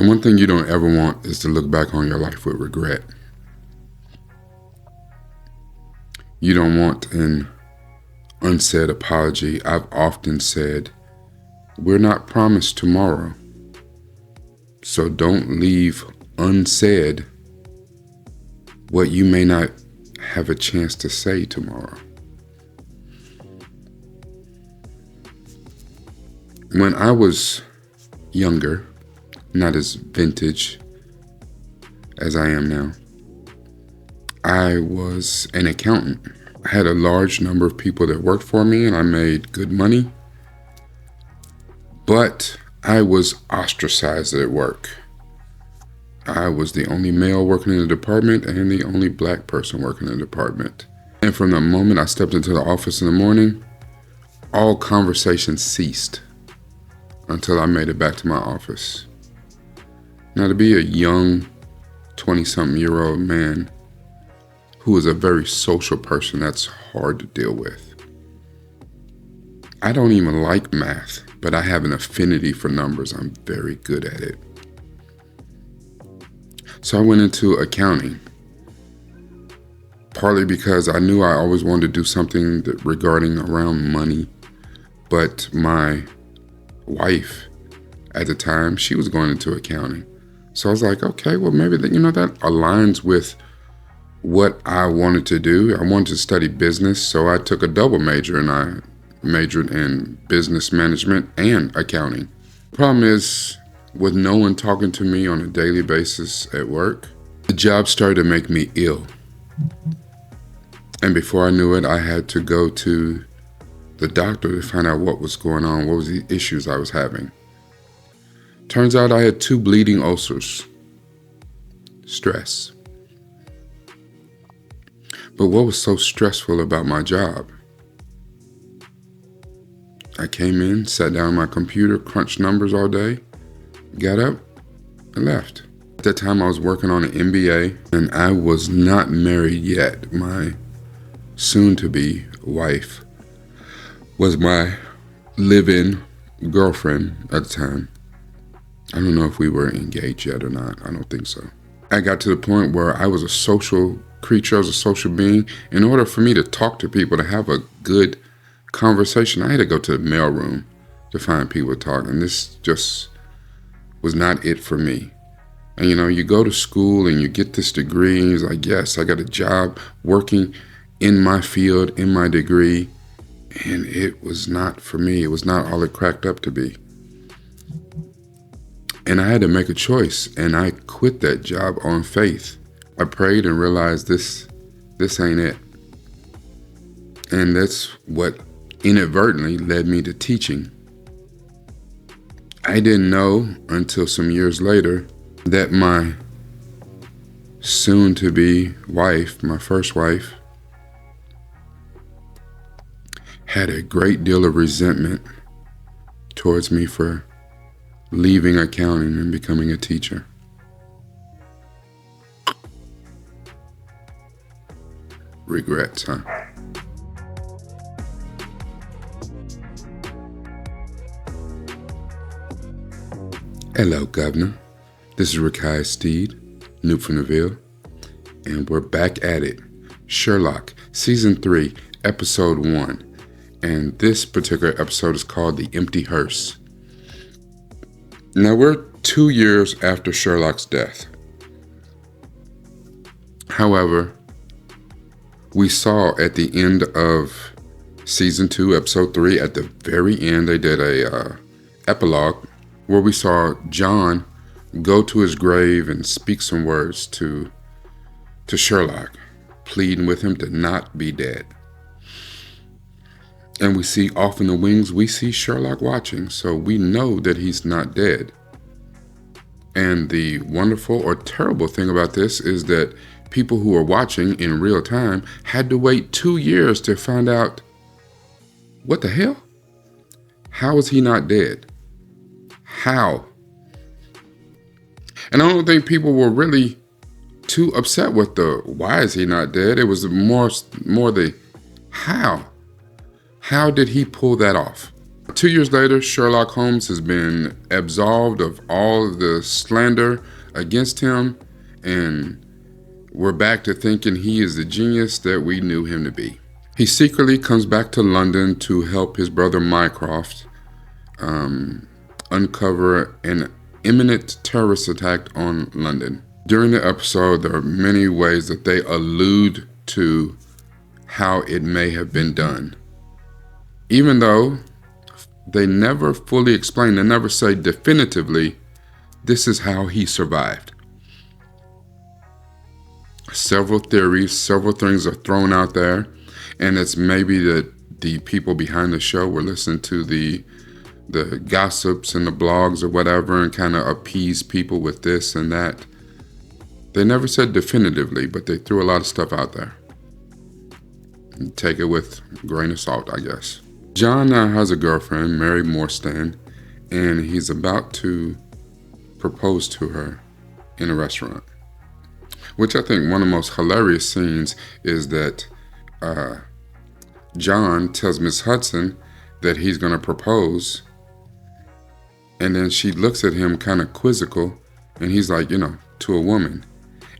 One thing you don't ever want is to look back on your life with regret. You don't want an unsaid apology. I've often said, we're not promised tomorrow. So don't leave unsaid what you may not have a chance to say tomorrow. When I was younger, not as vintage as I am now, I was an accountant. I had a large number of people that worked for me and I made good money, but I was ostracized at work. I was the only male working in the department and the only black person working in the department. And from the moment I stepped into the office in the morning, all conversation ceased until I made it back to my office. Now, to be a young 20-something-year-old man who is a very social person, that's hard to deal with. I don't even like math, but I have an affinity for numbers. I'm very good at it. So I went into accounting, partly because I knew I always wanted to do something regarding around money, but my wife at the time, she was going into accounting. So I was like, okay, well, maybe that aligns with what I wanted to do. I wanted to study business, so I took a double major and I majored in business management and accounting. Problem is, with no one talking to me on a daily basis at work, the job started to make me ill. And before I knew it, I had to go to the doctor to find out what was going on, what was the issues I was having. Turns out I had 2 bleeding ulcers. Stress. But what was so stressful about my job? I came in, sat down on my computer, crunched numbers all day, got up, and left. At that time, I was working on an MBA, and I was not married yet. My soon-to-be wife was my live-in girlfriend at the time. I don't know if we were engaged yet or not. I don't think so. I got to the point where I was a social creature, I was a social being. In order for me to talk to people, to have a good conversation, I had to go to the mailroom to find people to talk. And this just was not it for me. And you go to school and you get this degree and you're like, yes, I got a job working in my field, in my degree. And it was not for me. It was not all it cracked up to be. And I had to make a choice, and I quit that job on faith. I prayed and realized this ain't it. And that's what inadvertently led me to teaching. I didn't know until some years later that my soon-to-be wife, my first wife, had a great deal of resentment towards me for leaving accounting and becoming a teacher. Regrets, huh? Hello, Governor. This is Rakai Steed, new from the Ville, and we're back at it. Sherlock, Season 3, Episode 1. And this particular episode is called The Empty Hearse. Now, we're 2 years after Sherlock's death. However, we saw at the end of Season 2, Episode 3, at the very end, they did a epilogue where we saw John go to his grave and speak some words to Sherlock, pleading with him to not be dead. And we see off in the wings, we see Sherlock watching, so we know that he's not dead. And the wonderful or terrible thing about this is that people who are watching in real time had to wait 2 years to find out, what the hell? How is he not dead? How? And I don't think people were really too upset with the why is he not dead. It was more the how. How did he pull that off? 2 years later, Sherlock Holmes has been absolved of all of the slander against him, and we're back to thinking he is the genius that we knew him to be. He secretly comes back to London to help his brother Mycroft uncover an imminent terrorist attack on London. During the episode, there are many ways that they allude to how it may have been done. Even though they never fully explain, they never say definitively, this is how he survived. Several theories, several things are thrown out there, and it's maybe that the people behind the show were listening to the gossips and the blogs or whatever and kind of appease people with this and that. They never said definitively, but they threw a lot of stuff out there. Take it with a grain of salt, I guess. John now has a girlfriend, Mary Morstan, and he's about to propose to her in a restaurant. Which I think one of the most hilarious scenes is that John tells Miss Hudson that he's going to propose, and then she looks at him kind of quizzical, and he's like, to a woman.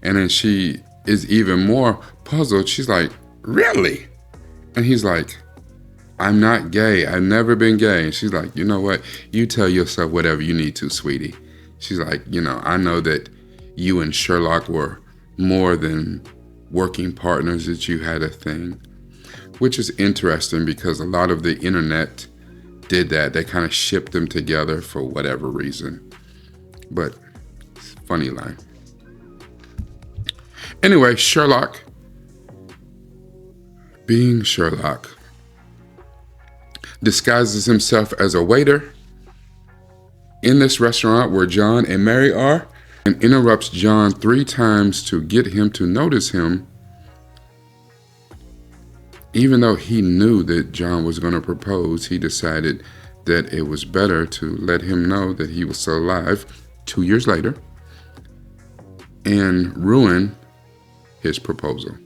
And then she is even more puzzled. She's like, really? And he's like, I'm not gay. I've never been gay. And she's like, you know what? You tell yourself whatever you need to, sweetie. She's like, I know that you and Sherlock were more than working partners, that you had a thing. Which is interesting because a lot of the internet did that. They kind of shipped them together for whatever reason. But it's a funny line. Anyway, Sherlock, being Sherlock, disguises himself as a waiter in this restaurant where John and Mary are, and interrupts John 3 times to get him to notice him, even though he knew that John was going to propose. He decided that it was better to let him know that he was still alive 2 years later and ruin his proposal.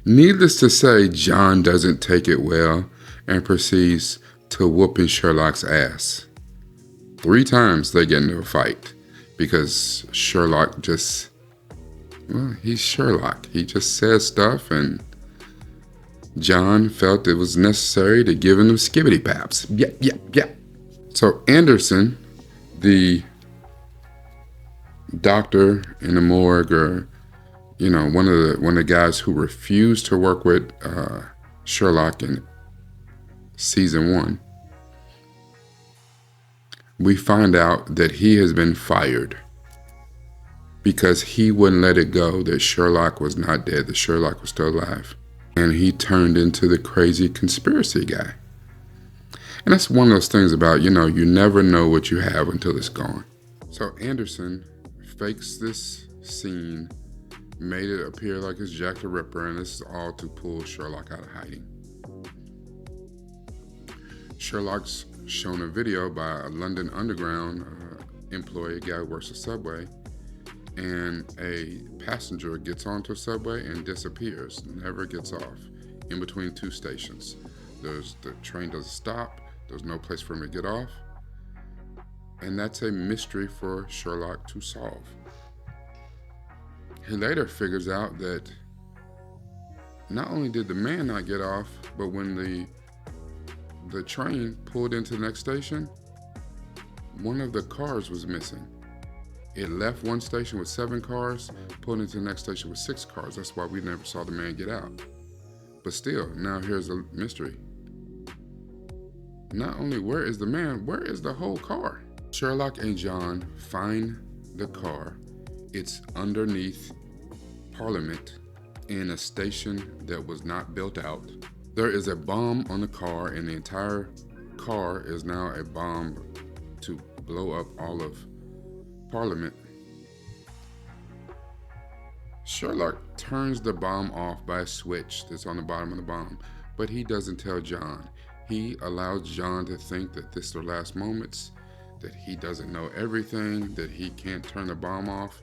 Needless to say, John doesn't take it well and proceeds to whooping Sherlock's ass. 3 times they get into a fight because Sherlock he's Sherlock. He just says stuff, and John felt it was necessary to give him them skibbity paps. Yep. So Anderson, the doctor in the morgue, or one of the guys who refused to work with Sherlock in season 1, we find out that he has been fired because he wouldn't let it go that Sherlock was not dead, that Sherlock was still alive. And he turned into the crazy conspiracy guy. And that's one of those things about, you never know what you have until it's gone. So Anderson fakes this scene, made it appear like it's Jack the Ripper, and this is all to pull Sherlock out of hiding. Sherlock's shown a video by a London Underground employee, a guy who works the subway, and a passenger gets onto a subway and disappears, never gets off, in between 2 stations. The train doesn't stop, there's no place for him to get off, and that's a mystery for Sherlock to solve. He later figures out that not only did the man not get off, but when the train pulled into the next station, one of the cars was missing. It left one station with 7 cars, pulled into the next station with 6 cars. That's why we never saw the man get out. But still, now here's a mystery. Not only where is the man, where is the whole car? Sherlock and John find the car. It's underneath Parliament in a station that was not built out. There is a bomb on the car, and the entire car is now a bomb to blow up all of Parliament. Sherlock turns the bomb off by a switch that's on the bottom of the bomb, but he doesn't tell John. He allows John to think that this is their last moments, that he doesn't know everything, that he can't turn the bomb off,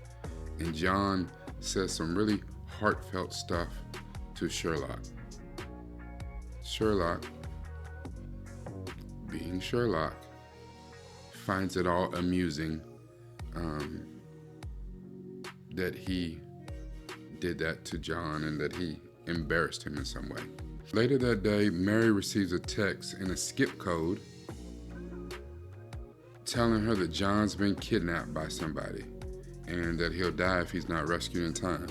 and John says some really heartfelt stuff to Sherlock. Sherlock being Sherlock, finds it all amusing that he did that to John and that he embarrassed him in some way. Later that day, Mary receives a text and a skip code telling her that John's been kidnapped by somebody and that he'll die if he's not rescued in time.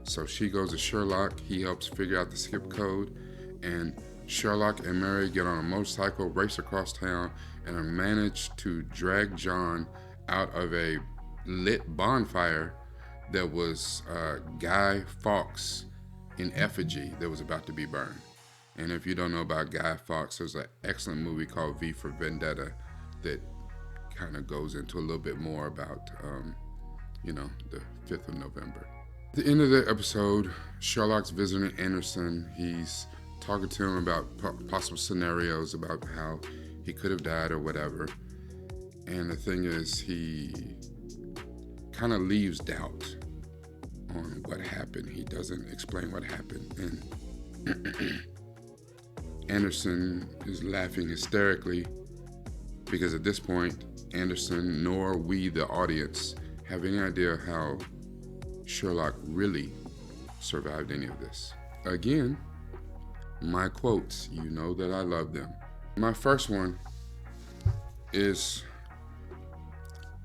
So she goes to Sherlock, he helps figure out the skip code, and Sherlock and Mary get on a motorcycle, race across town, and manage to drag John out of a lit bonfire that was Guy Fawkes in effigy that was about to be burned. And if you don't know about Guy Fawkes, there's an excellent movie called V for Vendetta that kind of goes into a little bit more about, the 5th of November. At the end of the episode, Sherlock's visiting Anderson. He's talking to him about possible scenarios about how he could have died or whatever. And the thing is, he kind of leaves doubt on what happened. He doesn't explain what happened. And Anderson is laughing hysterically because at this point, Anderson nor we, the audience, have any idea how Sherlock really survived any of this. Again, my quotes, you know that I love them. My first one is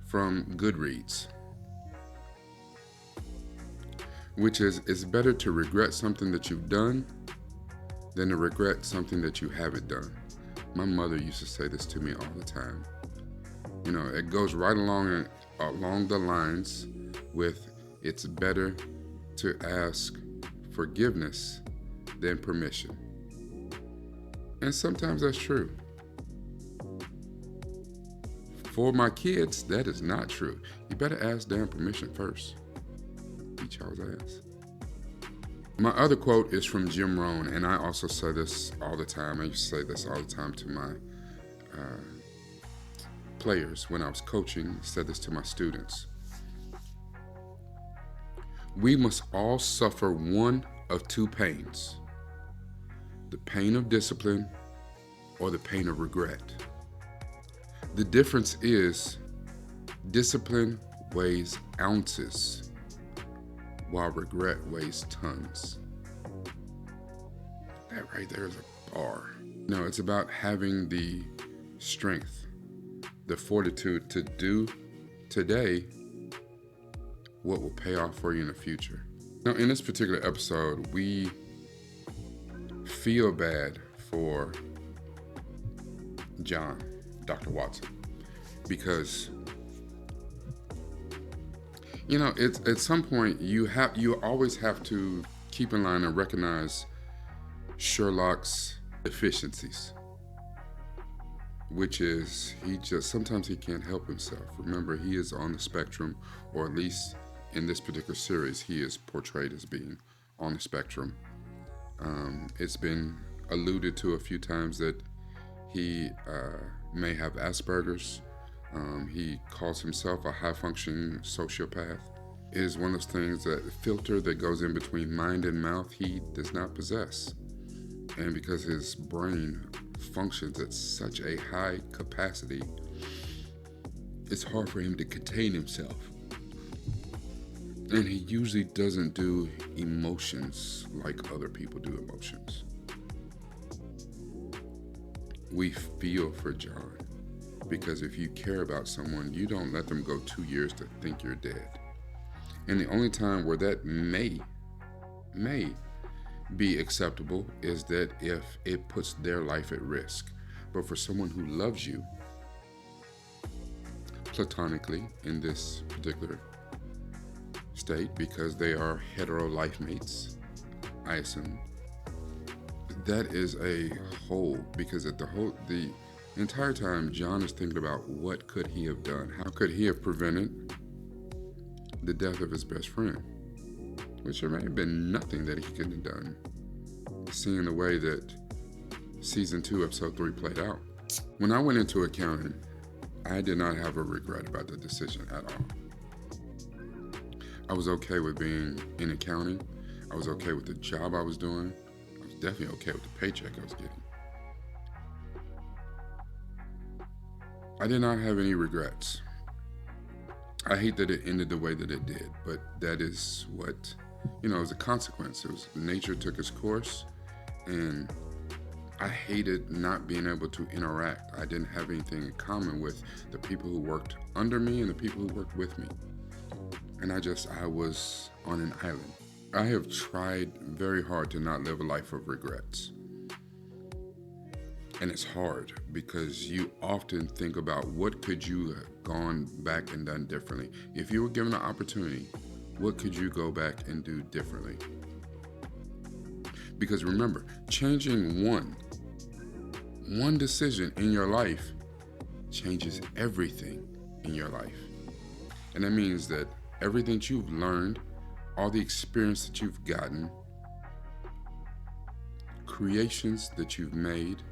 from Goodreads, which is, it's better to regret something that you've done than to regret something that you haven't done. My mother used to say this to me all the time. You know, it goes right along the lines with it's better to ask forgiveness than permission. And sometimes that's true. For my kids, that is not true. You better ask damn permission first. Beat y'all's ass. My other quote is from Jim Rohn, and I also say this all the time. I used to say this all the time to my players when I was coaching. I said this to my students. We must all suffer one of two pains: the pain of discipline or the pain of regret. The difference is discipline weighs ounces while regret weighs tons. That right there is a bar. No, it's about having the strength, the fortitude to do today what will pay off for you in the future. Now, in this particular episode, we feel bad for John, Dr. Watson, because it's at some point you always have to keep in line and recognize Sherlock's deficiencies, which is sometimes he can't help himself. Remember, he is on the spectrum, or at least in this particular series, he is portrayed as being on the spectrum. It's been alluded to a few times that he may have Asperger's. He calls himself a high-functioning sociopath. It is one of those things, that filter that goes in between mind and mouth, he does not possess. And because his brain functions at such a high capacity, it's hard for him to contain himself. And he usually doesn't do emotions like other people do emotions. We feel for John, because if you care about someone, you don't let them go 2 years to think you're dead. And the only time where that may be acceptable is that if it puts their life at risk. But for someone who loves you platonically in this particular state, because they are hetero life mates, I assume, that is a whole, because the entire time John is thinking about what could he have done? How could he have prevented the death of his best friend? Which there may have been nothing that he couldn't have done, seeing the way that season 2, episode 3 played out. When I went into accounting, I did not have a regret about the decision at all. I was okay with being in accounting. I was okay with the job I was doing. I was definitely okay with the paycheck I was getting. I did not have any regrets. I hate that it ended the way that it did, but that is what, it was a consequence. Nature took its course, and I hated not being able to interact. I didn't have anything in common with the people who worked under me and the people who worked with me. And I was on an island. I have tried very hard to not live a life of regrets. And it's hard because you often think about what could you have gone back and done differently. If you were given an opportunity, what could you go back and do differently? Because remember, changing one decision in your life changes everything in your life. And that means that everything that you've learned, all the experience that you've gotten, creations that you've made,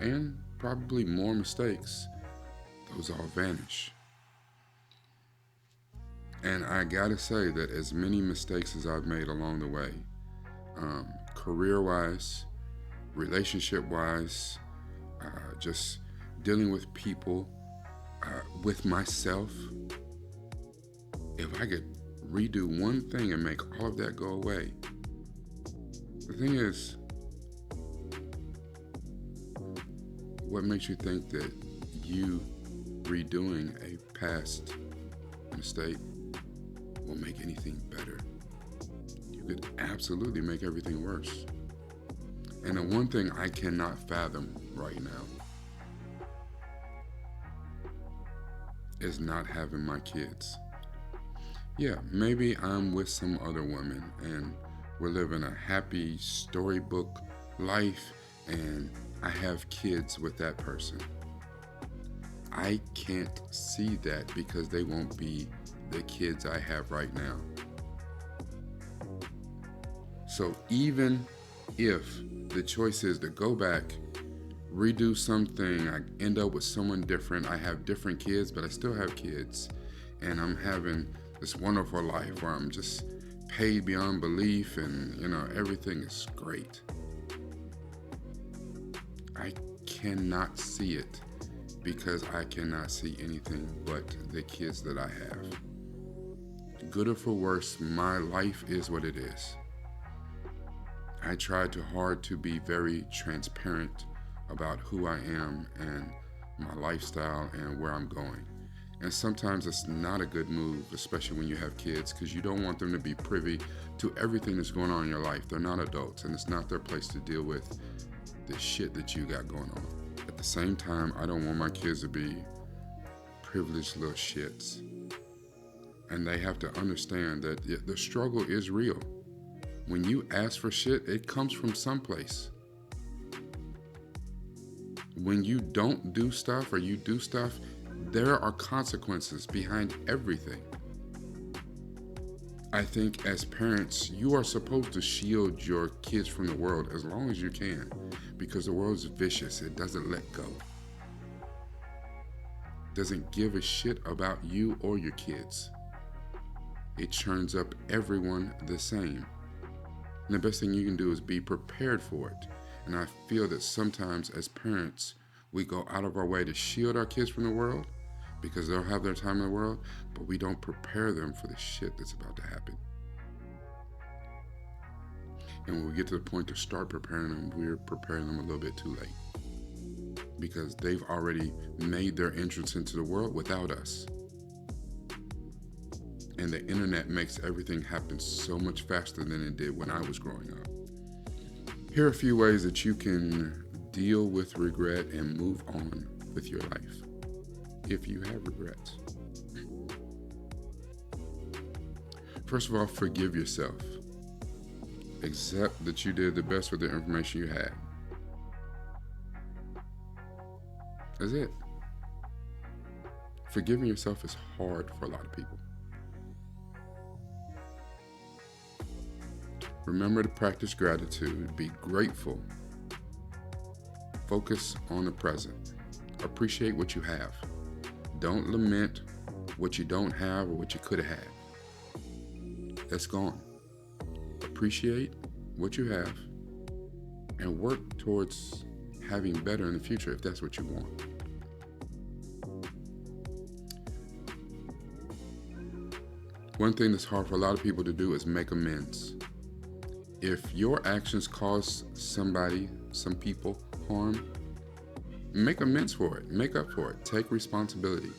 and probably more mistakes, those all vanish. And I gotta say that as many mistakes as I've made along the way, career-wise, relationship-wise, just dealing with people, with myself, if I could redo one thing and make all of that go away. The thing is, what makes you think that you redoing a past mistake will make anything better? You could absolutely make everything worse. And the one thing I cannot fathom right now is not having my kids. Yeah, maybe I'm with some other woman and we're living a happy storybook life and I have kids with that person. I can't see that because they won't be the kids I have right now. So even if the choice is to go back, redo something, I end up with someone different, I have different kids, but I still have kids, and I'm having this wonderful life where I'm just paid beyond belief and, everything is great. I cannot see it because I cannot see anything but the kids that I have. Good or for worse, my life is what it is. I try too hard to be very transparent about who I am and my lifestyle and where I'm going. And sometimes it's not a good move, especially when you have kids, because you don't want them to be privy to everything that's going on in your life. They're not adults, and it's not their place to deal with the shit that you got going on. At the same time, I don't want my kids to be privileged little shits. And they have to understand that the struggle is real. When you ask for shit, it comes from someplace. When you don't do stuff or you do stuff, there are consequences behind everything. I think as parents, you are supposed to shield your kids from the world as long as you can, because the world is vicious. It doesn't let go. Doesn't give a shit about you or your kids. It churns up everyone the same. And the best thing you can do is be prepared for it. And I feel that sometimes as parents, we go out of our way to shield our kids from the world because they'll have their time in the world, but we don't prepare them for the shit that's about to happen. And when we get to the point to start preparing them, we're preparing them a little bit too late because they've already made their entrance into the world without us. And the internet makes everything happen so much faster than it did when I was growing up. Here are a few ways that you can deal with regret and move on with your life if you have regrets. First of all, forgive yourself. Accept that you did the best with the information you had. That's it. Forgiving yourself is hard for a lot of people. Remember to practice gratitude. Be grateful. Focus on the present. Appreciate what you have. Don't lament what you don't have or what you could have had. That's gone. Appreciate what you have and work towards having better in the future if that's what you want. One thing that's hard for a lot of people to do is make amends. If your actions cause somebody, some people, harm, make amends for it. Make up for it. Take responsibility.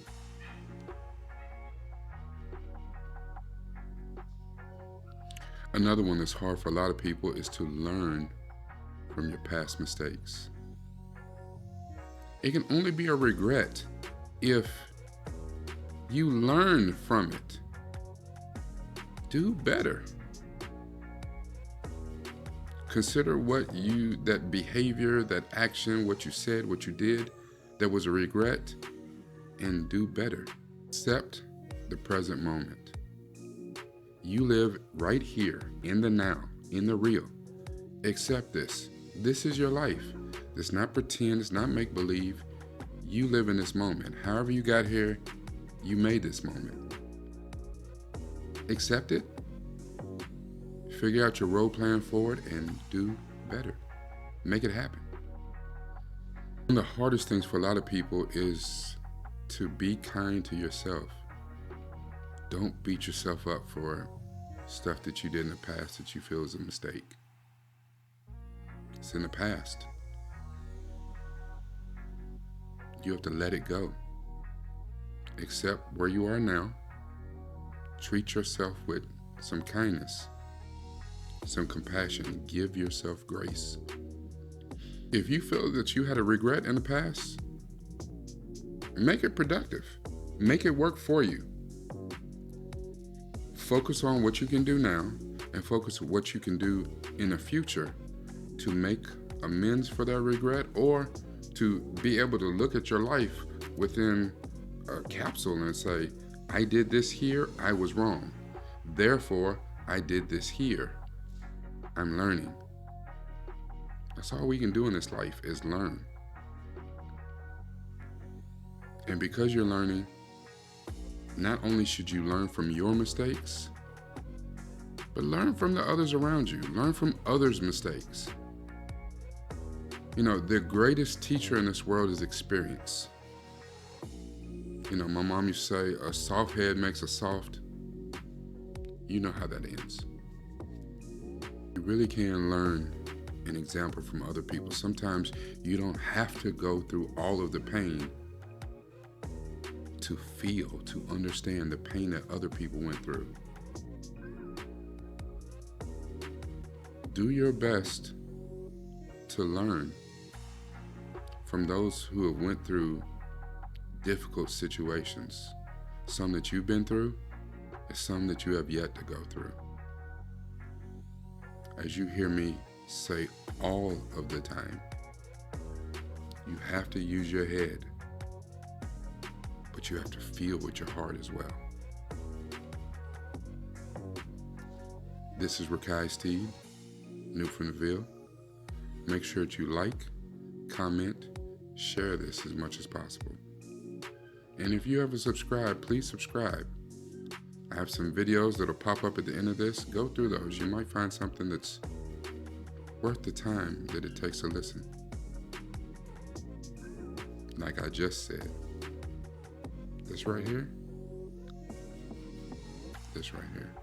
Another one that's hard for a lot of people is to learn from your past mistakes. It can only be a regret if you learn from it. Do better. Consider that behavior, that action, what you said, what you did, that was a regret, and do better. Accept the present moment. You live right here, in the now, in the real. Accept this. This is your life. It's not pretend, it's not make-believe. You live in this moment. However you got here, you made this moment. Accept it. Figure out your role plan forward and do better. Make it happen. One of the hardest things for a lot of people is to be kind to yourself. Don't beat yourself up for stuff that you did in the past that you feel is a mistake. It's in the past. You have to let it go. Accept where you are now. Treat yourself with some kindness, some compassion. Give yourself grace. If you feel that you had a regret in the past, make it productive. Make it work for you. Focus on what you can do now and focus on what you can do in the future to make amends for that regret, or to be able to look at your life within a capsule and say, I did this here, I was wrong. Therefore, I did this here. I'm learning. That's all we can do in this life is learn. And because you're learning, not only should you learn from your mistakes, but learn from the others around you. Learn from others' mistakes. You know, the greatest teacher in this world is experience. You know, my mom used to say, a soft head makes a soft. You know how that ends. You really can learn an example from other people. Sometimes you don't have to go through all of the pain to feel, to understand the pain that other people went through. Do your best to learn from those who have went through difficult situations. Some that you've been through, and some that you have yet to go through. As you hear me say all of the time, you have to use your head, but you have to feel with your heart as well. This is Rakai Steed, new from the Ville. Make sure that you like, comment, share this as much as possible. And if you haven't subscribed, please subscribe. I have some videos that'll pop up at the end of this. Go through those. You might find something that's worth the time that it takes to listen. Like I just said, this right here, this right here.